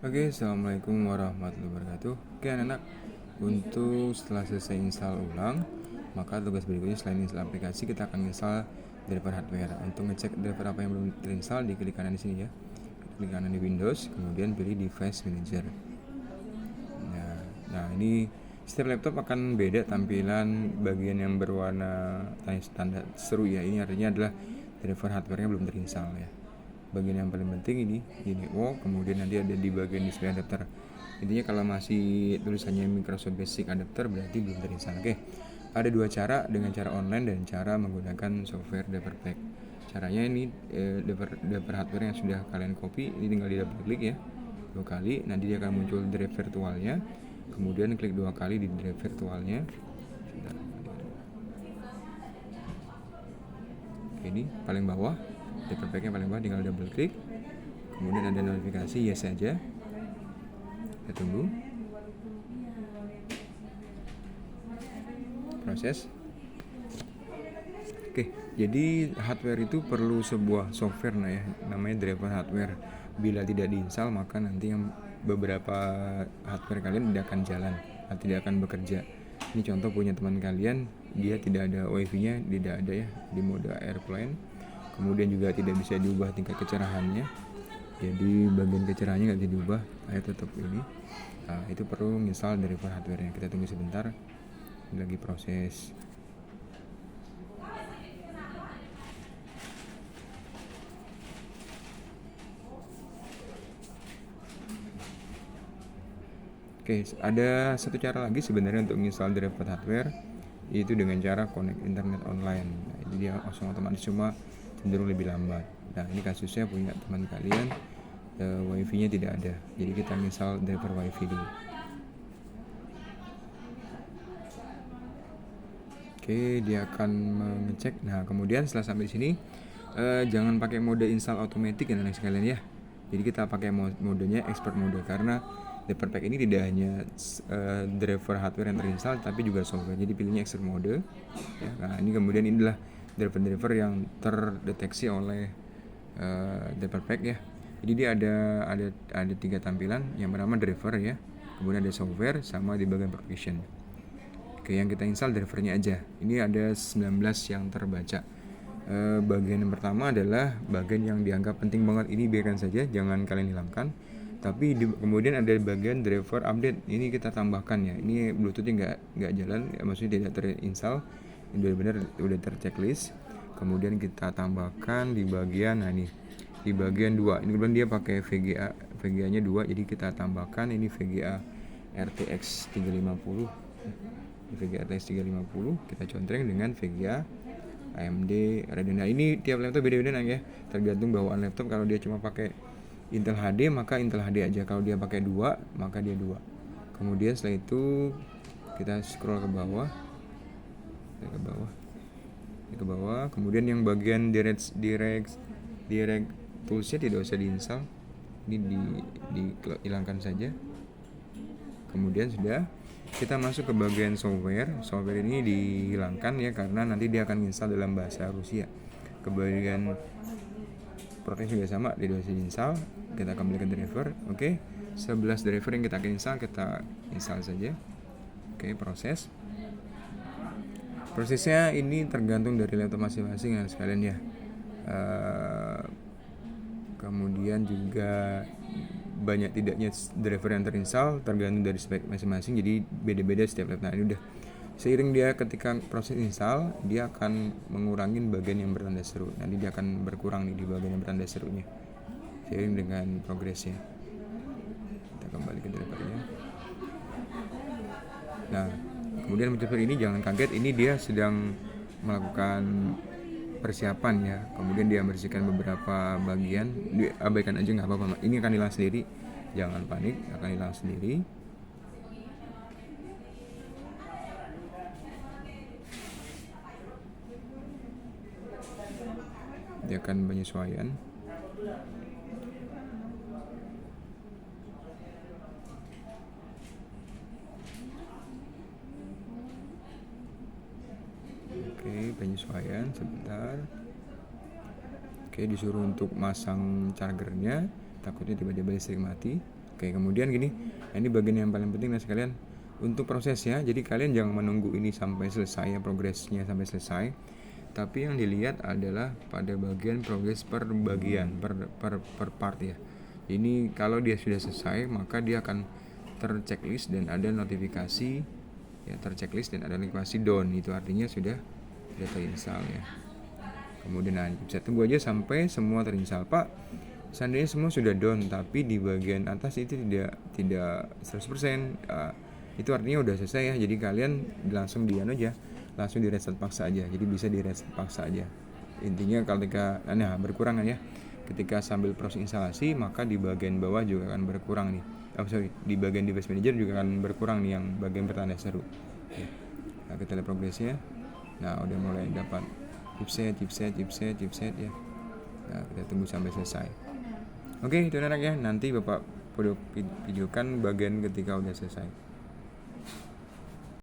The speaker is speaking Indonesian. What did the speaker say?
Oke, assalamualaikum warahmatullahi wabarakatuh. Oke anak-anak, untuk setelah selesai install ulang, maka tugas berikutnya selain install aplikasi, kita akan install driver hardware. Untuk ngecek driver apa yang belum terinstall, diklik kanan di sini ya. Klik kanan di Windows, kemudian pilih Device Manager. Nah, ini setiap laptop akan beda tampilan bagian yang berwarna tanda seru ya. Ini artinya adalah driver hardware-nya belum terinstall ya. Bagian yang paling penting ini kemudian nanti ada di bagian display adapter. Intinya kalau masih tulisannya Microsoft Basic Adapter berarti belum terinstall. Oke, ada dua cara, dengan cara online dan cara menggunakan software driver pack. Caranya ini driver hardware yang sudah kalian copy, ini tinggal di double klik ya 2 kali, nanti dia akan muncul drive virtualnya, kemudian klik 2 kali di drive virtualnya. Ini paling bawah, driver packnya paling bawah, tinggal double klik, kemudian ada notifikasi yes saja, kita tunggu proses. Oke, jadi hardware itu perlu sebuah software namanya driver hardware. Bila tidak diinstal maka nanti yang beberapa hardware kalian tidak akan jalan, tidak akan bekerja. Ini contoh punya teman kalian, dia tidak ada wifi-nya, tidak ada ya di mode airplane. Kemudian juga tidak bisa diubah tingkat kecerahannya. Jadi bagian kecerahannya nggak bisa diubah, tetap ini. Nah, itu perlu install driver hardware-nya. Kita tunggu sebentar, ini lagi proses. Oke, ada satu cara lagi sebenarnya untuk install driver hardware, yaitu dengan cara connect internet online. Nah, ini dia langsung otomatis, cuma cenderung lebih lambat. Nah, ini kasusnya punya teman kalian wifi-nya tidak ada, jadi kita install driver wifi dulu. Oke, dia akan mengecek. Nah, kemudian setelah sampai di sini, jangan pakai mode install automatic ya anak sekalian ya. Jadi kita pakai modenya expert mode, karena driver pack ini tidak hanya driver hardware yang terinstall tapi juga software. Jadi pilihnya expert mode ya. Nah, ini kemudian inilah driver-driver yang terdeteksi oleh driver pack ya. Jadi dia ada 3 tampilan. Yang pertama driver ya, kemudian ada software, sama di bagian protection. Oke, yang kita install drivernya aja. Ini ada 19 yang terbaca. Bagian yang pertama adalah bagian yang dianggap penting banget. Ini biarkan saja, jangan kalian hilangkan. Tapi kemudian ada bagian driver update. Ini kita tambahkan ya. Ini Bluetoothnya nggak jalan, ya, maksudnya tidak terinstall. Ini benar-benar udah terchecklist. Kemudian kita tambahkan di bagian, di bagian 2. Ini kemudian dia pakai VGA-nya 2, jadi kita tambahkan ini VGA RTX 350. VGA RTX 350 kita contreng dengan VGA AMD Radeon. Nah, ini tiap laptop beda-beda ya, tergantung bawaan laptop. Kalau dia cuma pakai Intel HD maka Intel HD aja, kalau dia pakai 2 maka dia 2. Kemudian setelah itu kita scroll ke bawah, ke bawah. Kemudian yang bagian direct toolsnya tidak usah diinstal, ini dihilangkan saja. Kemudian sudah, kita masuk ke bagian software. Software ini dihilangkan ya, karena nanti dia akan install dalam bahasa Rusia. Ke bagian proteksi juga sama, tidak usah diinstal. Kita kembali ke driver. Oke, 11 driver yang kita akan install, kita install saja. Oke, prosesnya ini tergantung dari laptop masing-masing ya sekalian ya. Kemudian juga banyak tidaknya driver yang terinstall tergantung dari spek masing-masing, jadi beda-beda setiap laptop. Nah, ini udah seiring dia ketika proses install, dia akan mengurangi bagian yang bertanda seru. Nanti dia akan berkurang di bagian yang bertanda serunya seiring dengan progresnya. Kita kembali ke drivernya. Nah, kemudian driver ini jangan kaget, ini dia sedang melakukan persiapan ya. Kemudian dia membersihkan beberapa bagian, diabaikan aja nggak apa-apa. Ini akan hilang sendiri, jangan panik, akan hilang sendiri. Dia akan penyesuaian. Oke, penyesuaian sebentar. Oke, disuruh untuk masang chargernya, takutnya tiba-tiba listrik mati. Oke, kemudian gini, ini bagian yang paling penting nih sekalian untuk prosesnya. Jadi kalian jangan menunggu ini sampai selesai ya, progresnya sampai selesai. Tapi yang dilihat adalah pada bagian progres per bagian, per part ya. Ini kalau dia sudah selesai, maka dia akan terchecklist dan ada notifikasi ya, terchecklist dan ada notifikasi done. Itu artinya sudah terinstall ya. Kemudian bisa tunggu aja sampai semua terinstall. Pak, seandainya semua sudah down tapi di bagian atas itu tidak 100%, itu artinya udah selesai ya. Jadi kalian langsung aja, langsung di reset paksa aja. Jadi bisa di reset paksa aja. Intinya ketika berkurang ya. Ketika sambil proses instalasi, maka di bagian bawah juga akan berkurang nih. Di bagian device manager juga akan berkurang nih yang bagian bertanda seru. Ya. Nah, kita lihat progresnya. Nah, udah mulai dapat chipset ya. Nah, kita tunggu sampai selesai. Oke, itu anak ya. Nanti Bapak videokan bagian ketika udah selesai.